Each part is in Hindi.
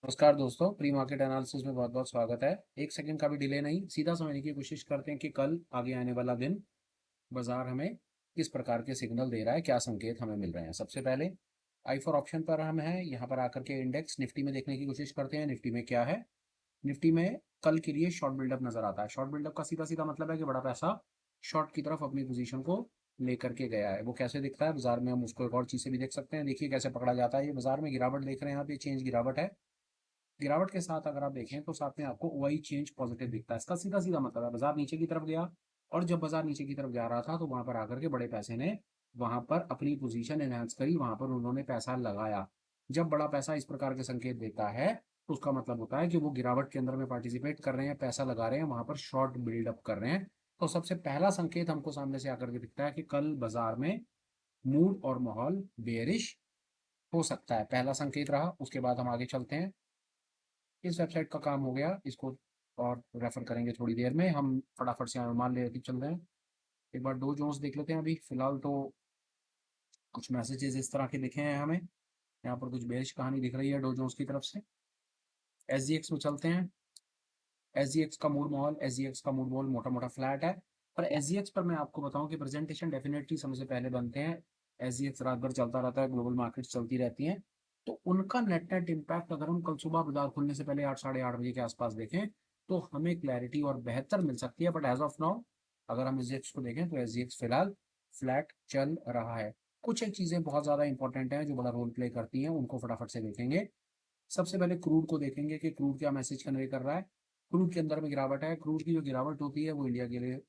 नमस्कार दोस्तों, प्री मार्केट एनालिसिस में बहुत बहुत स्वागत है। एक सेकंड का भी डिले नहीं, सीधा समझने की कोशिश करते हैं कि कल आगे आने वाला दिन बाजार हमें किस प्रकार के सिग्नल दे रहा है, क्या संकेत हमें मिल रहे हैं। सबसे पहले आई फॉर ऑप्शन पर हम हैं, यहाँ पर आकर के इंडेक्स निफ्टी में देखने की कोशिश करते हैं। निफ्टी में क्या है? निफ्टी में कल के लिए शॉर्ट बिल्डअप नजर आता है। शॉर्ट बिल्डअप का सीधा सीधा मतलब है कि बड़ा पैसा शॉर्ट की तरफ अपनी पोजीशन को लेकर के गया है। वो कैसे दिखता है बाजार में, हम उसको एक और चीज से भी देख सकते हैं। देखिए कैसे पकड़ा जाता है। ये बाजार में गिरावट देख रहे हैं आप, ये चेंज गिरावट है। गिरावट के साथ अगर आप देखें तो साथ में आपको ओआई चेंज पॉजिटिव दिखता है। इसका सीधा सीधा मतलब है बाजार नीचे की तरफ गया, और जब बाजार नीचे की तरफ जा रहा था तो वहां पर आकर के बड़े पैसे ने वहां पर अपनी पोजीशन एनहांस करी, वहां पर उन्होंने पैसा लगाया। जब बड़ा पैसा इस प्रकार के संकेत देता है तो उसका मतलब होता है कि वो गिरावट के अंदर में पार्टिसिपेट कर रहे हैं, पैसा लगा रहे हैं, वहां पर शॉर्ट बिल्डअप कर रहे हैं। तो सबसे पहला संकेत हमको सामने से आकर के दिखता है कि कल बाजार में मूड और माहौल बेयरिश हो सकता है। पहला संकेत रहा। उसके बाद हम आगे चलते हैं। इस वेबसाइट का काम हो गया, इसको और रेफर करेंगे थोड़ी देर में। हम फटाफट से अनुमान लेके चल रहे हैं। एक बार डो जोन्स देख लेते हैं। अभी फिलहाल तो कुछ मैसेजेस इस तरह के दिखे हैं हमें। यहाँ पर कुछ बेरिश कहानी दिख रही है डो जोन्स की तरफ से। एसजीएक्स में चलते हैं। एसजीएक्स का मूड माहौल, एसजीएक्स का मूड माहौल मोटा मोटा फ्लैट है। पर एसजीएक्स पर मैं आपको बताऊं कि प्रेजेंटेशन डेफिनेटली समय से पहले बनते हैं। एसजीएक्स रात भर चलता रहता है, ग्लोबल मार्केट्स चलती रहती हैं। तो उनका नेट नेट इम्पैक्ट अगर हम कल सुबह बाजार खुलने से पहले 8 साढ़े 8 बजे के आसपास देखें तो हमें क्लैरिटी और बेहतर मिल सकती है। बट एज ऑफ नाउ अगर हम एसजीएक्स को देखें तो एसजीएक्स फिलहाल फ्लैट चल रहा है। कुछ एक चीजें बहुत ज्यादा इंपॉर्टेंट हैं जो बड़ा रोल प्ले करती हैं, उनको फटाफट से देखेंगे। सबसे पहले क्रूड को देखेंगे कि क्रूड क्या मैसेज कन्वे कर रहा है। क्रूड के अंदर में गिरावट है। क्रूड की जो गिरावट होती है वो इंडिया के लिए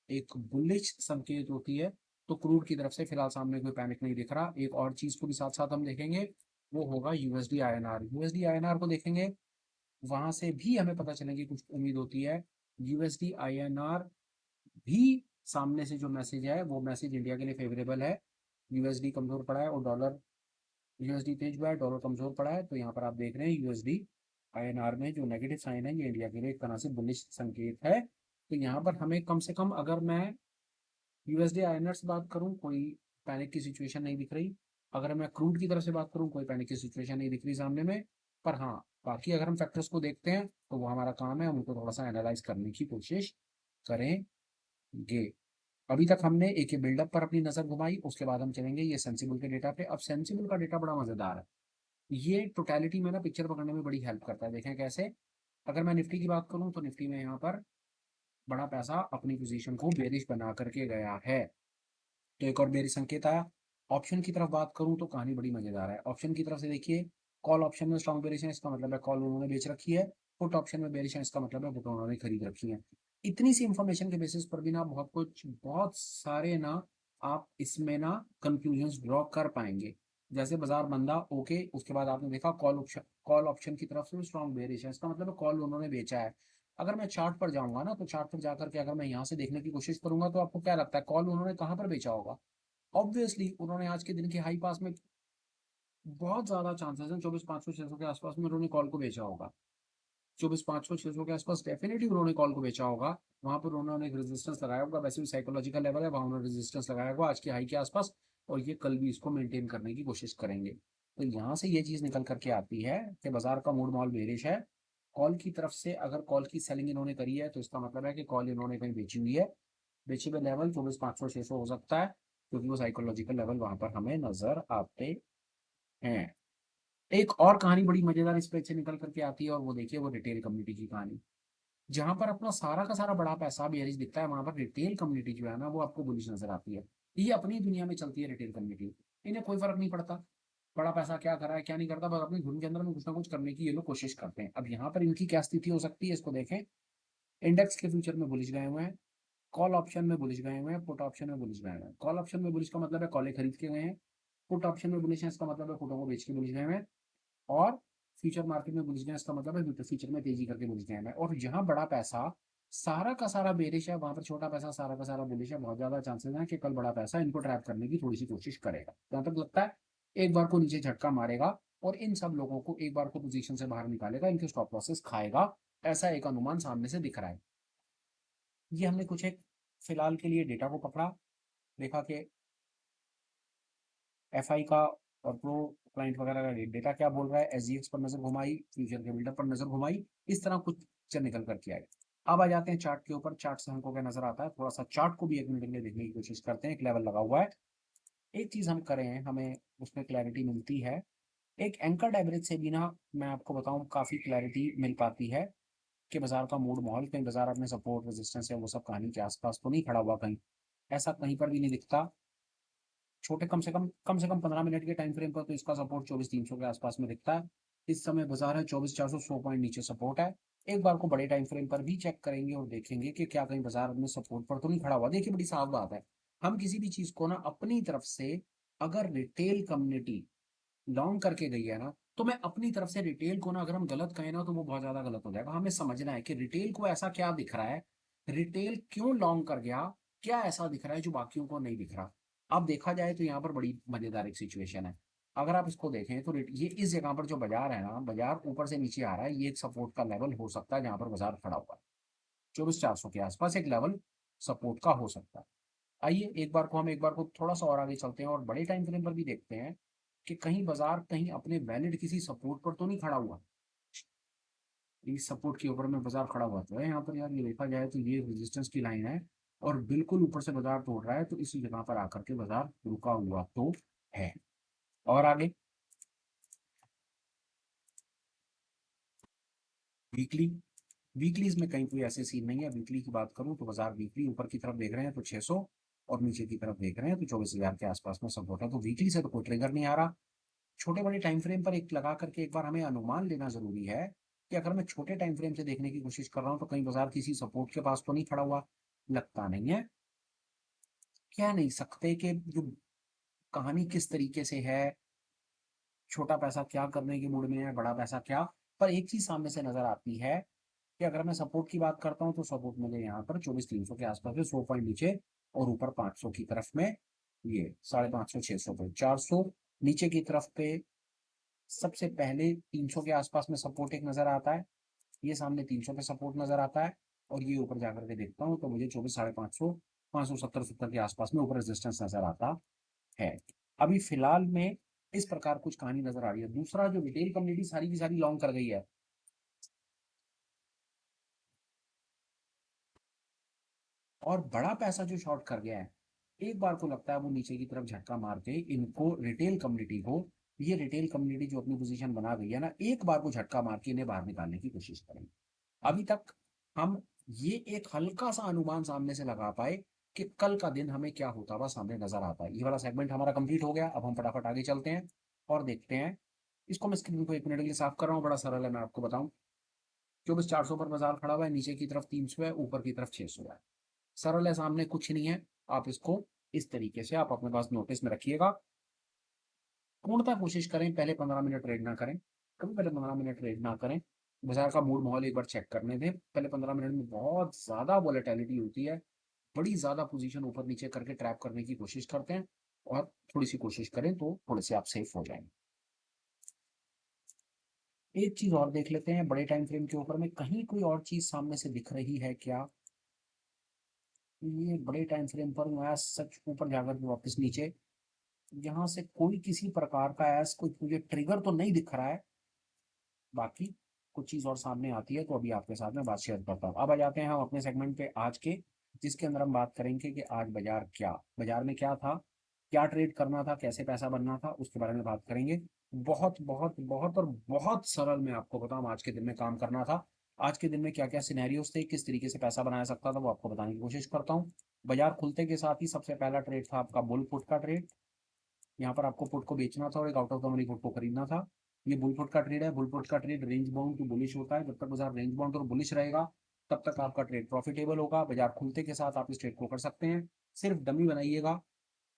एक बुलिश संकेत होती है। तो क्रूड की तरफ से फिलहाल सामने कोई पैनिक नहीं दिख रहा। एक और चीज को भी साथ साथ हम देखेंगे, वो होगा यूएसडी आईएनआर। यूएसडी आईएनआर को देखेंगे, वहां से भी हमें पता चलेगी कुछ उम्मीद होती है। यूएसडी आईएनआर भी सामने से जो मैसेज है वो मैसेज इंडिया के लिए फेवरेबल है। यूएसडी कमजोर पड़ा है और डॉलर, यूएसडी तेज हुआ है, डॉलर कमजोर पड़ा है। तो यहाँ पर आप देख रहे हैं यूएसडी आईएनआर में जो नेगेटिव साइन है ये इंडिया के लिए एक तरह से बुलिश संकेत है। तो यहाँ पर हमें कम से कम, अगर मैं यूएसडी आईएनआर से बात करूँ, कोई पैनिक की सिचुएशन नहीं दिख रही। अगर मैं क्रूड की तरफ से बात करूँ, कोई पैनिक की सिचुएशन नहीं दिख रही सामने में। पर हाँ, बाकी अगर हम फैक्टर्स को देखते हैं तो वो हमारा काम है, हम उनको थोड़ा सा एनालाइज करने की कोशिश करेंगे। अभी तक हमने एक बिल्डअप पर अपनी नजर घुमाई, उसके बाद हम चलेंगे ये सेंसिबल के डेटा पे। अब सेंसिबल का डेटा बड़ा मजेदार है। ये टोटलिटी में ना पिक्चर पकड़ने में बड़ी हेल्प करता है। देखें कैसे। अगर मैं निफ्टी की बात करूं तो निफ्टी में यहाँ पर बड़ा पैसा अपनी पोजीशन को बेरिश बना करके गया है। तो एक और बेरिश संकेत आया। ऑप्शन की तरफ बात करूं तो कहानी बड़ी मजेदार है। ऑप्शन की तरफ से देखिए, कॉल ऑप्शन में स्ट्रॉन्ग बेरिश है, इसका मतलब है कॉल उन्होंने बेच रखी है। पुट ऑप्शन में बेरिश है, इसका मतलब है पुट उन्होंने खरीद रखी है। इतनी सी इंफॉर्मेशन के बेसिस पर भी ना बहुत सारे ना आप इसमें ना कंक्लूजन ड्रॉ कर पाएंगे। जैसे बाजार मंदा ओके, उसके बाद आपने देखा कॉल ऑप्शन की तरफ से स्ट्रॉन्ग बेरिश है, इसका मतलब है कॉल उन्होंने बेचा है। अगर मैं चार्ट पर जाऊंगा ना तो चार्ट पर जाकर के अगर मैं यहाँ से देखने की कोशिश करूंगा तो आपको क्या लगता है कॉल उन्होंने कहाँ पर बेचा होगा? ऑब्वियसली उन्होंने आज के दिन के हाई पास में, बहुत ज्यादा चांसेस हैं 24,500 600 के आसपास में उन्होंने कॉल को बेचा होगा। 24,500 600 के आसपास डेफिनेटली उन्होंने कॉल को बेचा होगा। वहां पर उन्होंने एक रेजिस्टेंस लगाया होगा, वैसे भी साइकोलॉजिकल लेवल है, वहां उन्होंने रेजिस्टेंस लगाया होगा आज की हाई के आसपास। और ये कल भी इसको मेंटेन करने की कोशिश करेंगे। तो यहाँ से ये चीज निकल करके आती है कि बाजार का मूड माहौल बेरिश है। कॉल की तरफ से अगर कॉल की सेलिंग इन्होंने करी है तो इसका मतलब है कि कॉल इन्होंने कहीं बेची हुई है। बेचे हुए लेवल 24,500 600 हो सकता है, क्योंकि वो साइकोलॉजिकल लेवल वहां पर हमें नजर आते हैं। एक और कहानी बड़ी मजेदार इस पेज से निकल करके आती है, और वो देखिए वो रिटेल कम्युनिटी की कहानी। जहां पर अपना सारा का सारा बड़ा पैसा बेरिश दिखता है, वहां पर रिटेल कम्युनिटी जो है ना वो आपको बुलिश नजर आती है। ये अपनी दुनिया में चलती है रिटेल कम्युनिटी। इन्हें कोई फर्क नहीं पड़ता बड़ा पैसा क्या कर रहा है क्या नहीं करता, बस अपनी धुन के अंदर में कुछ ना कुछ करने की ये लोग कोशिश करते हैं। अब यहाँ पर इनकी क्या स्थिति हो सकती है इसको देखें। इंडेक्स के फ्यूचर में बुलिश गए हुए हैं, कॉल ऑप्शन में बुलिश गए हुए हैं, पुट ऑप्शन में बुलिश गए हुए हैं। कॉल ऑप्शन में बुलिश का मतलब है कॉले खरीद के गए हैं। पुट ऑप्शन में बुलिश है, इसका मतलब है पुटों को बेच के बुलिश गए हुए हैं। और फ्यूचर मार्केट में बुलिश गए, इसका मतलब है फ्यूचर में तेजी करके बुलिश गए हैं। और जहां बड़ा पैसा सारा का सारा बेरिश है, वहां पर छोटा पैसा सारा का सारा बुलिश है। बहुत ज्यादा चांसेस हैं कि कल बड़ा पैसा इनको ट्रैप करने की थोड़ी सी कोशिश करेगा। जहां तक लगता है एक बार को नीचे झटका मारेगा और इन सब लोगों को एक बार को पोजीशन से बाहर निकालेगा, इनके स्टॉप लॉसेस खाएगा। ऐसा एक अनुमान सामने से दिख रहा है। ये हमने कुछ एक फिलहाल के लिए डेटा को पकड़ा, देखा कि एफआई का और प्रो क्लाइंट वगैरह का डेटा क्या बोल रहा है, एसजीएक्स पर नजर घुमाई, फ्यूचर के बिल्डअप पर नजर घुमाई, इस तरह कुछ पिक्चर निकल करके आए। अब आ जाते हैं चार्ट के ऊपर। चार्ट से हमको क्या नजर आता है, थोड़ा सा चार्ट को भी एक मिनट के लिए देखने की कोशिश करते हैं। एक लेवल लगा हुआ है, एक चीज हम करें, हमें उसमें क्लैरिटी मिलती है। एक एंकर्ड एवरेज से भी ना, मैं आपको बताऊं, काफी क्लैरिटी मिल पाती है कि बाजार का मूड माहौल, कहीं बाजार अपने सपोर्ट रेजिस्टेंस या वो सब कहानी के आसपास तो नहीं खड़ा हुआ कहीं, ऐसा कहीं पर भी नहीं दिखता। छोटे कम से कम 15 मिनट के टाइम फ्रेम पर तो इसका सपोर्ट 24,300 के आसपास में दिखता है। इस समय बाजार है 24,400, 100 पॉइंट नीचे सपोर्ट है। एक बार को बड़े टाइम फ्रेम पर भी चेक करेंगे और देखेंगे कि क्या कहीं बाजार अपने सपोर्ट पर तो नहीं खड़ा हुआ। देखिए बड़ी साफ बात है, हम किसी भी चीज को ना अपनी तरफ से, अगर रिटेल कम्युनिटी लॉन्ग करके गई है ना, तो मैं अपनी तरफ से रिटेल को ना, अगर हम गलत कहें ना, तो वो बहुत ज्यादा गलत हो जाएगा। हमें समझना है कि रिटेल को ऐसा क्या दिख रहा है, रिटेल क्यों लॉन्ग कर गया, क्या ऐसा दिख रहा है जो बाकियों को नहीं दिख रहा। अब देखा जाए तो यहाँ पर बड़ी मजेदार एक सिचुएशन है। अगर आप इसको देखें तो ये इस जगह पर जो बाजार है ना, बाजार ऊपर से नीचे आ रहा है, ये एक सपोर्ट का लेवल हो सकता है जहां पर बाजार खड़ा हुआ है। 24,400 के आसपास एक लेवल सपोर्ट का हो सकता है। आइए एक बार को थोड़ा सा और आगे चलते हैं और बड़े टाइम फ्रेम पर भी देखते हैं कि कहीं बाजार कहीं अपने वैलिड किसी सपोर्ट पर तो नहीं खड़ा हुआ। इस सपोर्ट के ऊपर में बाजार खड़ा हुआ तो है यहाँ पर यार, ये देखा जाए तो ये रेजिस्टेंस की लाइन है और बिल्कुल ऊपर से बाजार तोड़ रहा है, तो इसी जगह पर आकर के बाजार रुका हुआ तो है। और आगे वीकली, वीकलीज में कहीं कोई ऐसे सीन नहीं है। वीकली की बात करूं तो बाजार वीकली ऊपर की तरफ देख रहे हैं तो 600, और नीचे की तरफ देख रहे हैं तो 24,000 के आसपास में सपोर्ट है। तो वीकली से तो कोई ट्रिगर नहीं आ रहा। छोटे बड़े टाइम फ्रेम पर एक लगा करके एक बार हमें अनुमान लेना जरूरी है कि अगर मैं छोटे टाइम फ्रेम से देखने की कोशिश कर रहा हूँ तो कहीं बाजार किसी सपोर्ट के पास तो नहीं खड़ा हुआ। लगता नहीं है। कह नहीं सकते कि जो कहानी किस तरीके से है, छोटा पैसा क्या करने के मूड में है, बड़ा पैसा क्या। पर एक चीज सामने से नजर आती है कि अगर मैं सपोर्ट की बात करता हूँ तो सपोर्ट मुझे यहाँ पर 24,300 के आसपास है, 100 पॉइंट नीचे, और ऊपर 500 की तरफ में ये 550, 600 पे 400, नीचे की तरफ पे सबसे पहले 300 के आसपास में सपोर्ट एक नजर आता है। ये सामने 300 पे सपोर्ट नजर आता है, और ये ऊपर जाकर के देखता हूँ तो मुझे 24, 550, 570 के आसपास में ऊपर रेजिस्टेंस नजर आता है। अभी फिलहाल में इस प्रकार कुछ कहानी नजर आ रही है। दूसरा, जो रिटेल कम्युनिटी सारी की सारी लॉन्ग कर गई है और बड़ा पैसा जो शॉर्ट कर गया है, एक बार को लगता है वो नीचे की तरफ झटका मार के इनको, रिटेल कम्युनिटी को, ये रिटेल कम्युनिटी जो अपनी पोजीशन बना गई है ना, एक बार को झटका मार के इन्हें बाहर निकालने की कोशिश करेंगे। अभी तक हम ये एक हल्का सा अनुमान सामने से लगा पाए कि कल का दिन हमें क्या होता हुआ सामने नजर आता है। ये वाला सेगमेंट हमारा कंप्लीट हो गया। अब हम फटाफट आगे चलते हैं और देखते हैं। इसको मैं स्क्रीन को एक मिनट के लिए साफ कर रहा हूँ, बड़ा सरल है, मैं आपको बताऊं। 24,400 पर बाजार खड़ा हुआ है, नीचे की तरफ 300 है, ऊपर की तरफ 600 है। सरल है, सामने कुछ नहीं है। आप इसको इस तरीके से आप अपने पास नोटिस में रखिएगा। पूर्णतः कोशिश करें पहले 15 मिनट ट्रेड ना करें, कभी पहले 15 मिनट ट्रेड ना करें। बाजार का मूड माहौल एक बार चेक करने दें। पहले 15 मिनट में बहुत ज्यादा वॉलेटिलिटी होती है, बड़ी ज्यादा पोजीशन ऊपर नीचे करके ट्रैप करने की कोशिश करते हैं, और थोड़ी सी कोशिश करें तो थोड़े से आप सेफ हो जाएंगे। एक चीज और देख लेते हैं, बड़े टाइम फ्रेम के ऊपर में कहीं कोई और चीज सामने से दिख रही है क्या। ये बड़े टाइम फ्रेम पर मैं सच ऊपर जाकर के वापस नीचे, यहाँ से कोई किसी प्रकार का ऐसा कोई मुझे ट्रिगर तो नहीं दिख रहा है। बाकी कुछ चीज और सामने आती है तो अभी आपके साथ में बात शेयर करता हूँ। अब आ जाते हैं हम अपने सेगमेंट पे आज के, जिसके अंदर हम बात करेंगे कि आज बाजार में क्या था, क्या ट्रेड करना था, कैसे पैसा बनना था, उसके बारे में बात करेंगे। बहुत बहुत बहुत और बहुत सरल मैं आपको बताऊं आज के दिन में काम करना था। आज के दिन में क्या क्या सिनेरियोस थे, किस तरीके से पैसा बनाया सकता था, वो आपको बताने की कोशिश करता हूँ। बाजार खुलते के साथ ही सबसे पहला ट्रेड था आपका बुल पुट का ट्रेड। यहाँ पर आपको पुट को बेचना था और एक out of the money put को खरीदना था। ये बुल पुट का ट्रेड है। बुल पुट का trade range bound to bullish होता है। जब तक बाजार रेंज बाउंड और बुलिश रहेगा तब तक आपका ट्रेड प्रॉफिटेबल होगा। बाजार खुलते के साथ आप इस ट्रेड को कर सकते हैं। सिर्फ डमी बनाइएगा,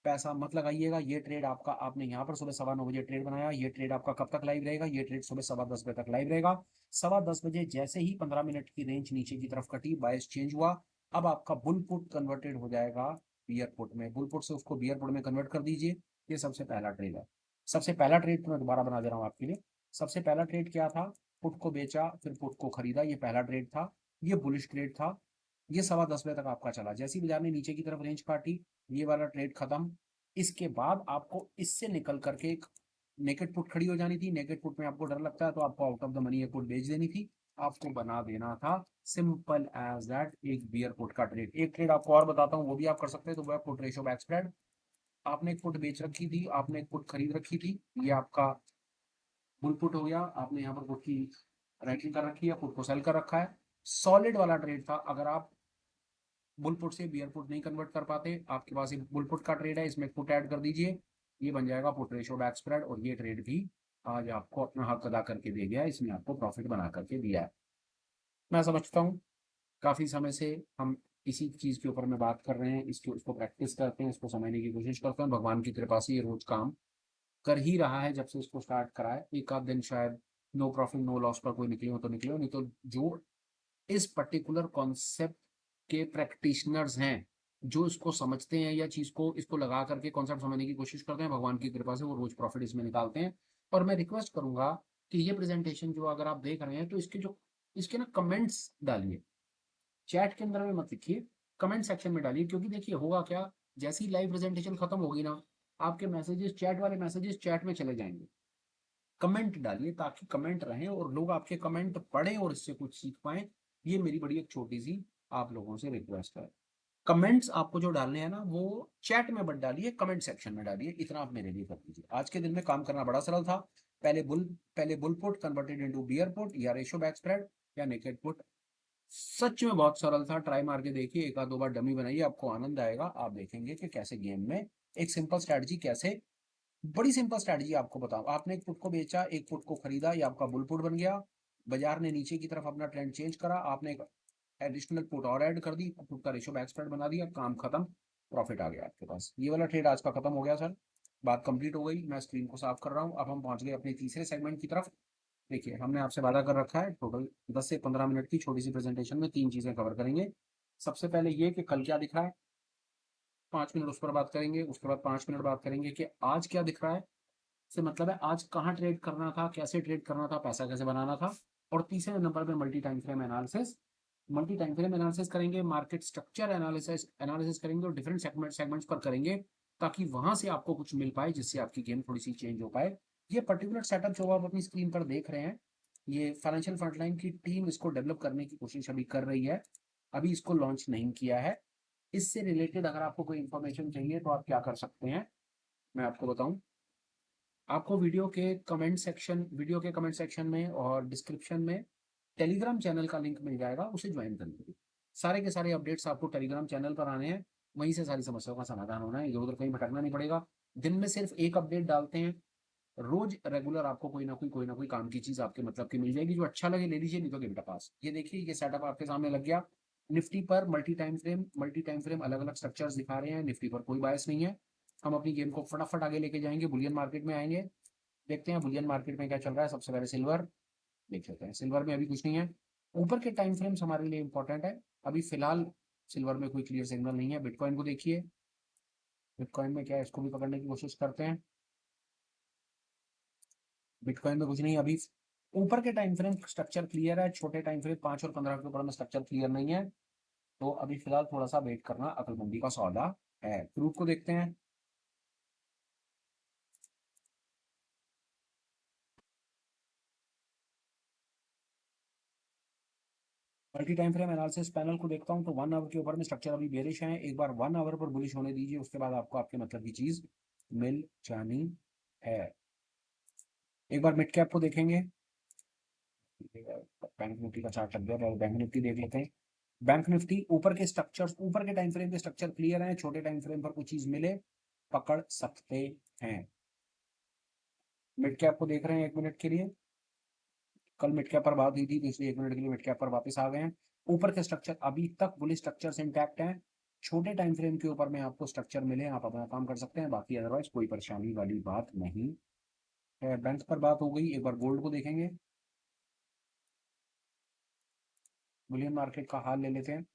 पैसा मत लगाइएगा। ये ट्रेड आपका, आपने यहाँ पर सुबह 9:15 बजे ट्रेड बनाया, ये ट्रेड आपका कब तक लाइव रहेगा, ये ट्रेड सुबह 10:15 बजे तक लाइव रहेगा। 10:15 बजे जैसे ही 15 मिनट की रेंज नीचे की तरफ कटी, बायस चेंज हुआ, अब आपका बुल पुट कन्वर्टेड हो जाएगा बियर पुट में। बुल पुट से उसको बियर पुट में कन्वर्ट कर दीजिए। ये सबसे पहला ट्रेड है। सबसे पहला ट्रेड तो मैं दोबारा बना दे रहा हूँ आपके लिए। सबसे पहला ट्रेड क्या था, पुट को बेचा फिर पुट को खरीदा, ये पहला ट्रेड था। ये बुलिश ट्रेड था। ये 10:15 बजे तक आपका चला। जैसी बाजार ने नीचे की तरफ रेंज काटी, ये वाला ट्रेड खत्म। इसके बाद आपको इससे निकल करके एक नेकेड पुट खड़ी हो जानी थी। नेकेड पुट में आपको डर लगता है तो आपको आउट ऑफ द मनी एक पुट बेच देनी थी। आपको बना देना था सिंपल एज दैट एक बियर पुट का ट्रेड। एक ट्रेड आपको और बताता हूँ वो भी आप कर सकते हैं, तो वो है पुट रेशो बैक स्प्रेड। आपने एक पुट बेच रखी थी, आपने एक पुट खरीद रखी थी, ये आपका बुल पुट हो गया। आपने यहाँ पर पुट की राइटिंग कर रखी है, पुट को सेल कर रखा है। सॉलिड वाला ट्रेड था। अगर आप बुल पुट से बियर पुट नहीं कन्वर्ट कर पाते, आपके पास एक बुल पुट का ट्रेड है, इसमें पुट ऐड कर दीजिए, ये बन जाएगा पुट रेशो बैक स्प्रेड। और ये ट्रेड भी आज आपको अपना हक अदा करके दे गया है, इसमें आपको प्रॉफिट बना करके दिया है। मैं समझता हूँ काफी समय से हम इसी चीज के ऊपर में बात कर रहे हैं, इसको प्रैक्टिस करते हैं, इसको समझने की कोशिश करते हैं। भगवान की कृपा से ये रोज काम कर ही रहा है जब से इसको स्टार्ट करा है। एक आध दिन शायद नो प्रॉफिट नो लॉस पर कोई निकले हो तो निकले हो, नहीं तो जो इस पर्टिकुलर कॉन्सेप्ट के प्रैक्टिशनर्स हैं, जो इसको समझते हैं या चीज को इसको लगा करके कॉन्सेप्ट समझने की कोशिश करते हैं, भगवान की कृपा से वो रोज प्रॉफिट इसमें निकालते हैं। और मैं रिक्वेस्ट करूंगा कि ये प्रेजेंटेशन जो अगर आप देख रहे हैं तो इसके ना कमेंट्स डालिए, चैट के अंदर में मत लिखिए, कमेंट सेक्शन में डालिए। क्योंकि देखिए होगा क्या, जैसी लाइव प्रेजेंटेशन खत्म होगी ना, आपके मैसेजेस, चैट वाले मैसेजेस चैट में चले जाएंगे। कमेंट डालिए ताकि कमेंट रहें और लोग आपके कमेंट पढ़ें और इससे कुछ सीख पाएं। ये मेरी बड़ी एक छोटी सी आप लोगों से रिक्वेस्ट है। कमेंट्स आपको जो डालने हैं ना वो चैट में मत डालिए, कमेंट सेक्शन में डालिए। इतना आप मेरे लिए कर दीजिए। आज के दिन में काम करना बड़ा सरल था। पहले बुल पहले bull put converted into beer put, या रेशो बैक स्प्रेड, या नेकेड पुट। सच में बहुत सरल था। ट्राई मार के देखिए, एक आध दो बार डमी बनाइए, आपको आनंद आएगा। आप देखेंगे कि कैसे गेम में एक सिंपल स्ट्रेटजी, कैसे बड़ी सिंपल स्ट्रेटजी आपको बताऊं। आपने एक पुट को बेचा, एक पुट को खरीदा, ये आपका बुल पुट बन गया। बाजार ने नीचे की तरफ अपना ट्रेंड चेंज करा, आपने एक एडिशनल पुट और ऐड कर दी, पुट का रेशो बैक स्प्रेड बना दिया, काम खत्म, प्रॉफिट आ गया आपके पास। ये वाला ट्रेड आज का खत्म हो गया सर, बात कंप्लीट हो गई। मैं स्क्रीन को साफ कर रहा हूँ। अब हम पहुंच गए अपने तीसरे सेगमेंट की तरफ। देखिए हमने आपसे वादा कर रखा है टोटल 10 से 15 मिनट की छोटी सी प्रेजेंटेशन में 3 चीजें कवर करेंगे। सबसे पहले ये कि कल क्या दिख रहा है, 5 मिनट उस पर बात करेंगे। उसके बाद 5 मिनट बात करेंगे कि आज क्या दिख रहा है, से मतलब है आज कहाँ ट्रेड करना था, कैसे ट्रेड करना था, पैसा कैसे बनाना था। और तीसरे नंबर पे multi time frame analysis, multi time frame analysis करेंगे, मार्केट स्ट्रक्चर एनालिसिस एनालिसिस करेंगे और डिफरेंट सेगमेंट्स पर करेंगे, ताकि वहां से आपको कुछ मिल पाए जिससे आपकी गेम थोड़ी सी चेंज हो पाए। ये पर्टिकुलर सेटअप जो आप अपनी स्क्रीन पर देख रहे हैं, ये फाइनेंशियल फ्रंटलाइन की टीम इसको डेवलप करने की कोशिश अभी कर रही है, अभी इसको लॉन्च नहीं किया है। इससे रिलेटेड अगर आपको कोई इंफॉर्मेशन चाहिए तो आप क्या कर सकते हैं, मैं आपको बताऊं। आपको वीडियो के कमेंट सेक्शन में और डिस्क्रिप्शन में टेलीग्राम चैनल का लिंक मिल जाएगा, उसे ज्वाइन कर लीजिए। सारे के सारे अपडेट्स आपको टेलीग्राम चैनल पर आने हैं, वहीं से सारी समस्याओं का समाधान होना है, इधर उधर कहीं भटकना नहीं पड़ेगा। दिन में सिर्फ एक अपडेट डालते हैं, रोज रेगुलर आपको कोई ना कोई काम की चीज आपके मतलब की मिल जाएगी। जो अच्छा लगे ले लीजिए, नहीं तो बेटा पास। ये देखिए ये सेटअप आपके सामने लग गया। निफ्टी पर मल्टी टाइम फ्रेम अलग अलग स्ट्रक्चर्स दिखा रहे हैं। निफ्टी पर कोई बायस नहीं है। हम अपनी गेम को फटाफट आगे लेके जाएंगे, बुलियन मार्केट में आएंगे, देखते हैं बुलियन मार्केट में क्या चल रहा है। सबसे पहले सिल्वर देख लेते हैं। सिल्वर में अभी कुछ नहीं है। ऊपर के टाइम फ्रेम्स हमारे लिए इंपॉर्टेंट है। अभी फिलहाल सिल्वर में कोई क्लियर सिग्नल नहीं है। बिटकॉइन को देखिए, बिटकॉइन में क्या है इसको भी पकड़ने की कोशिश करते हैं। बिटकॉइन में कुछ नहीं अभी। ऊपर के टाइम फ्रेम स्ट्रक्चर क्लियर है, छोटे टाइम फ्रेम 5 और 15 के ऊपर में स्ट्रक्चर क्लियर नहीं है। तो अभी फिलहाल थोड़ा सा वेट करना अकलमंदी का सौदा है। क्रूड को देखते हैं। Multi time frame analysis panel को देखता हूं तो 1 आवर के ऊपर में स्ट्रक्चर अभी बेरिश है। एक बार 1 आवर पर बुलिश होने दीजिए, उसके बाद आपको आपके मतलब की चीज मिल जानी है। एक बार मिड कैप को देखेंगे। बैंक निफ्टी का चार्ट लग गया, पहले बैंक निफ्टी देख लेते हैं। बैंक निफ्टी ऊपर के टाइम फ्रेम के स्ट्रक्चर क्लियर है। छोटे टाइम फ्रेम पर कुछ चीज मिले पकड़ सकते हैं। मिड कैप को देख रहे हैं 1 मिनट के लिए। कल मिड कैप पर बात हुई थी तो इसलिए 1 मिनट के लिए मिड कैप पर वापस आ गए हैं। ऊपर के स्ट्रक्चर अभी तक बुलिश स्ट्रक्चर इंटैक्ट हैं। छोटे टाइम फ्रेम के ऊपर में आपको स्ट्रक्चर मिले, आप अपना काम कर सकते हैं, बाकी अदरवाइज कोई परेशानी वाली बात नहीं है। बैंक पर बात हो गई, एक बार गोल्ड को देखेंगे। बुलियन मार्केट का हाल ले लेते हैं।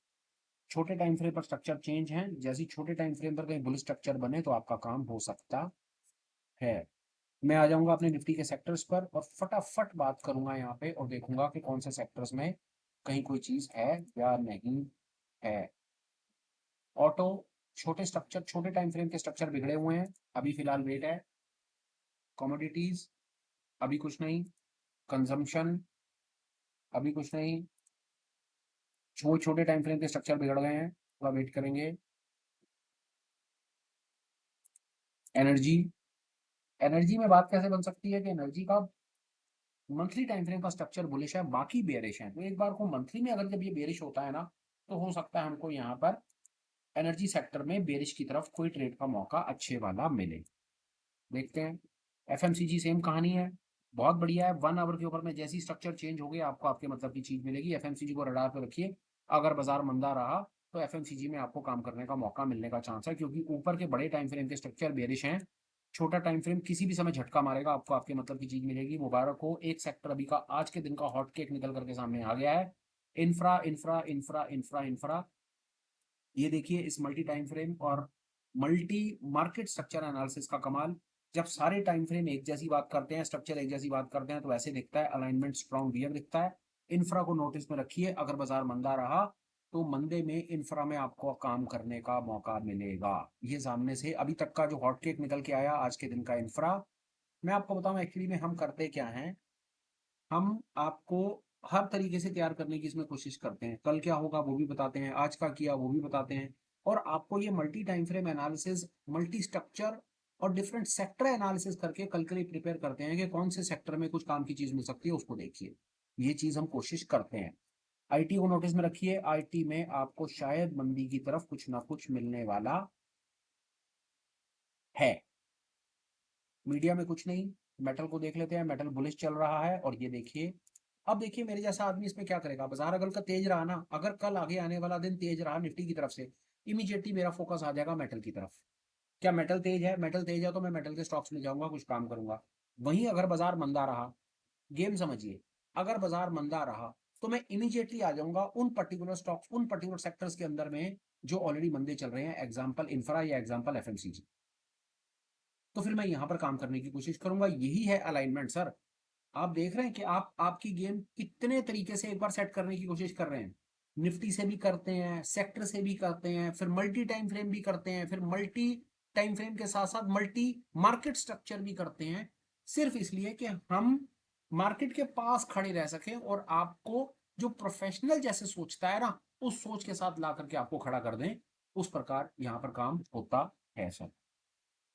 छोटे टाइम फ्रेम पर स्ट्रक्चर चेंज है, जैसे छोटे टाइम फ्रेम पर कहीं बुलिश स्ट्रक्चर बने तो आपका काम हो सकता है। मैं आ जाऊंगा अपने निफ्टी के सेक्टर्स पर और फटाफट बात करूंगा यहाँ पे और देखूंगा कि कौन से सेक्टर्स में कहीं कोई चीज है या नहीं है। ऑटो, छोटे टाइम फ्रेम के स्ट्रक्चर बिगड़े हुए हैं, अभी फिलहाल वेट है। कमोडिटीज अभी कुछ नहीं, कंजम्पशन अभी कुछ नहीं, छोटे टाइम फ्रेम के स्ट्रक्चर बिगड़ गए हैं, थोड़ा वेट करेंगे। एनर्जी, एनर्जी में बात कैसे बन सकती है कि एनर्जी का मंथली टाइम फ्रेम का स्ट्रक्चर बुलिश है, बाकी बेरिश है, तो एक बार को मंथली में अगर जब ये बेरिश होता है ना, तो हो सकता है हमको यहाँ पर एनर्जी सेक्टर में बेरिश की तरफ कोई ट्रेड का मौका अच्छे वाला मिले। देखते हैं। एफएमसीजी सेम कहानी है, बहुत बढ़िया है। 1 आवर के ऊपर में जैसी स्ट्रक्चर चेंज हो गई आपको आपके मतलब की चीज मिलेगी। एफएमसीजी को रडार पे रखिए, अगर बाजार मंदा रहा तो एफएमसीजी में आपको काम करने का मौका मिलने का चांस है, क्योंकि ऊपर के बड़े टाइम फ्रेम के स्ट्रक्चर बेरिश हैं। छोटा टाइम फ्रेम किसी भी समय झटका मारेगा, आपको आपके मतलब की चीज मिलेगी। मुबारक हो, एक सेक्टर अभी का आज के दिन का हॉट केक निकल करके सामने आ गया है। Infra infra infra infra infra, ये देखिए इस मल्टी टाइम फ्रेम और मल्टी मार्केट स्ट्रक्चर एनालिसिस का कमाल। जब सारे टाइम फ्रेम एक जैसी बात करते हैं, स्ट्रक्चर एक जैसी बात करते हैं, तो ऐसे दिखता है, अलाइनमेंट स्ट्रॉन्ग बियर दिखता है। इंफ्रा को नोटिस में रखिए, अगर बाजार मंदा रहा तो मंदे में इंफ्रा में आपको काम करने का मौका मिलेगा। ये सामने से अभी तक का जो हॉट केक निकल के आया आज के दिन का इंफ्रा, मैं आपको बताऊं एक्चुअली में हम करते क्या हैं। हम आपको हर तरीके से तैयार करने की इसमें कोशिश करते हैं। कल क्या होगा वो भी बताते हैं, आज का किया वो भी बताते हैं, और आपको ये multi time frame analysis, multi structure और डिफरेंट सेक्टर एनालिसिस करके कल के लिए प्रिपेयर करते हैं कि कौन से सेक्टर में कुछ काम की चीज मिल सकती है, उसको देखिए। ये चीज हम कोशिश करते हैं। आईटी को नोटिस में रखिए, आईटी में आपको शायद मंदी की तरफ कुछ ना कुछ मिलने वाला है। मीडिया में कुछ नहीं, मेटल को देख लेते हैं। मेटल बुलिश चल रहा है, और ये देखिए, अब देखिए मेरे जैसा आदमी इसमें क्या करेगा। बाजार अगर का तेज रहा ना, अगर कल आगे आने वाला दिन तेज रहा निफ्टी की तरफ से, इमीडिएटली मेरा फोकस आ जाएगा मेटल की तरफ। क्या मेटल तेज है? मेटल तेज है तो मैं मेटल के स्टॉक्स में जाऊंगा, कुछ काम करूंगा। वहीं अगर बाजार मंदा रहा, गेम समझिए, अगर बाजार मंदा रहा तो मैं इमीडिएटली आ जाऊंगा उन पर्टिकुलर स्टॉक्स, उन पर्टिकुलर सेक्टर्स के अंदर में जो ऑलरेडी मंदे चल रहे हैं, एग्जांपल इंफ्रा या एग्जांपल एफएमसीजी। तो फिर मैं यहां पर काम करने की कोशिश करूंगा। यही है अलाइनमेंट सर। आप देख रहे हैं कि आप आपकी गेम कितने तरीके से एक बार सेट करने की कोशिश कर रहे हैं। निफ्टी से भी करते हैं, सेक्टर से भी करते हैं, फिर मल्टी टाइम फ्रेम भी करते हैं, फिर मल्टी टाइम फ्रेम के साथ साथ मल्टी मार्केट स्ट्रक्चर भी करते हैं, सिर्फ इसलिए कि हम मार्केट के पास खड़े रह सकें और आपको जो प्रोफेशनल जैसे सोचता है ना, उस सोच के साथ ला करके आपको खड़ा कर दें। उस प्रकार यहां पर काम होता है सर।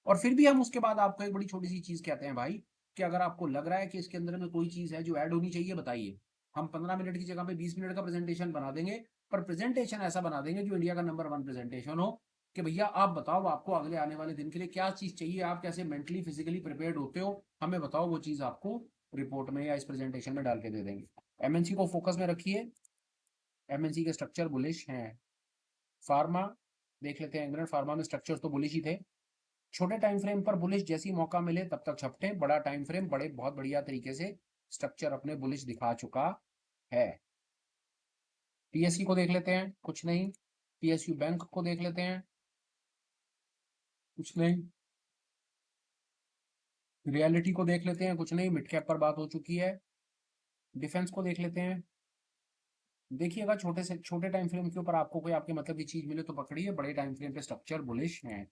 और फिर भी हम उसके बाद आपको एक बड़ी छोटी सी चीज कहते हैं भाई, कि अगर आपको लग रहा है कि इसके अंदर में कोई चीज है जो ऐड होनी चाहिए, बताइए। हम 15 मिनट की जगह पे 20 मिनट का प्रेजेंटेशन बना देंगे, पर प्रेजेंटेशन ऐसा बना देंगे जो इंडिया का नंबर 1 प्रेजेंटेशन हो, कि भैया आप बताओ आपको अगले आने वाले दिन के लिए क्या चीज चाहिए, आप कैसे मेंटली फिजिकली प्रिपेयर्ड होते हो, हमें बताओ। वो चीज आपको रिपोर्ट में या इस प्रेजेंटेशन में डाल के दे देंगे। एमएनसी को फोकस में रखिए, एमएनसी के स्ट्रक्चर बुलिश हैं। फार्मा देख लेते हैं, इंग्लैंड फार्मा में स्ट्रक्चर तो बुलिश ही थे। छोटे टाइम फ्रेम पर बुलिश जैसी मौका मिले तब तक छपटे। बड़ा टाइम फ्रेम बड़े बहुत बढ़िया तरीके से स्ट्रक्चर अपने बुलिश दिखा चुका है। पीएसयू को देख लेते हैं, कुछ नहीं। पीएसयू बैंक को देख लेते हैं, कुछ नहीं। रियलिटी को देख लेते हैं, कुछ नहीं। मिड कैप पर बात हो चुकी है। डिफेंस को देख लेते हैं। देखिएगा, छोटे से छोटे टाइम फ्रेम के ऊपर आपको कोई आपके मतलब की चीज मिले तो पकड़िए, बड़े टाइम फ्रेम पे स्ट्रक्चर बुलिश है।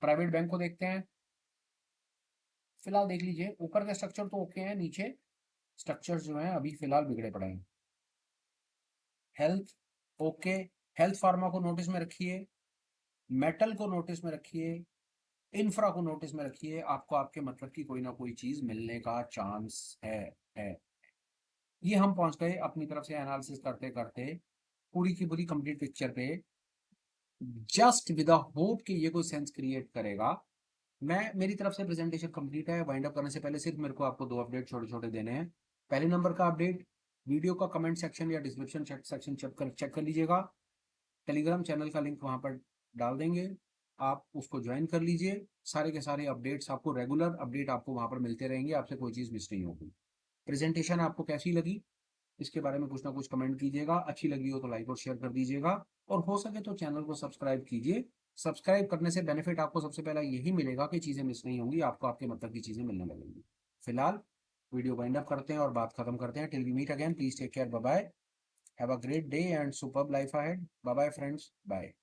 प्राइवेट बैंक को देखते हैं। फिलहाल देख लीजिए, ऊपर का स्ट्रक्चर तो ओके है, नीचे स्ट्रक्चर जो है अभी फिलहाल बिगड़े पड़े हैं। हेल्थ ओके, हेल्थ फार्मा को नोटिस में रखिए, मेटल को नोटिस में रखिए, इंफ्रा को नोटिस में रखिए। आपको आपके मतलब की कोई ना कोई चीज मिलने का चांस है। ये हम पहुंच गए अपनी तरफ से एनालिसिस करते करते पूरी की पूरी कंप्लीट पिक्चर पे, जस्ट विद होप कि ये कोई सेंस क्रिएट करेगा। मैं मेरी तरफ से प्रेजेंटेशन कंप्लीट है। वाइंड अप करने से पहले सिर्फ मेरे को आपको 2 अपडेट छोटे छोटे देने हैं। पहले नंबर का अपडेट, वीडियो का कमेंट सेक्शन या डिस्क्रिप्शन सेक्शन चेक कर लीजिएगा। टेलीग्राम चैनल का लिंक वहां पर डाल देंगे, आप उसको ज्वाइन कर लीजिए। सारे के सारे अपडेट्स आपको, रेगुलर अपडेट आपको वहां पर मिलते रहेंगे, आपसे कोई चीज़ मिस नहीं होगी। प्रेजेंटेशन आपको कैसी लगी, इसके बारे में कुछ ना कुछ कमेंट कीजिएगा। अच्छी लगी हो तो लाइक और शेयर कर दीजिएगा, और हो सके तो चैनल को सब्सक्राइब कीजिए। सब्सक्राइब करने से बेनिफिट आपको सबसे पहला यही मिलेगा कि चीज़ें मिस नहीं होंगी, आपको आपके मतलब की चीज़ें मिलने लगेंगी। फिलहाल वीडियो वाइंड अप करते हैं और बात खत्म करते हैं। Till we meet again, please take care, bye bye. Have a great day and superb life ahead. Bye bye friends, bye.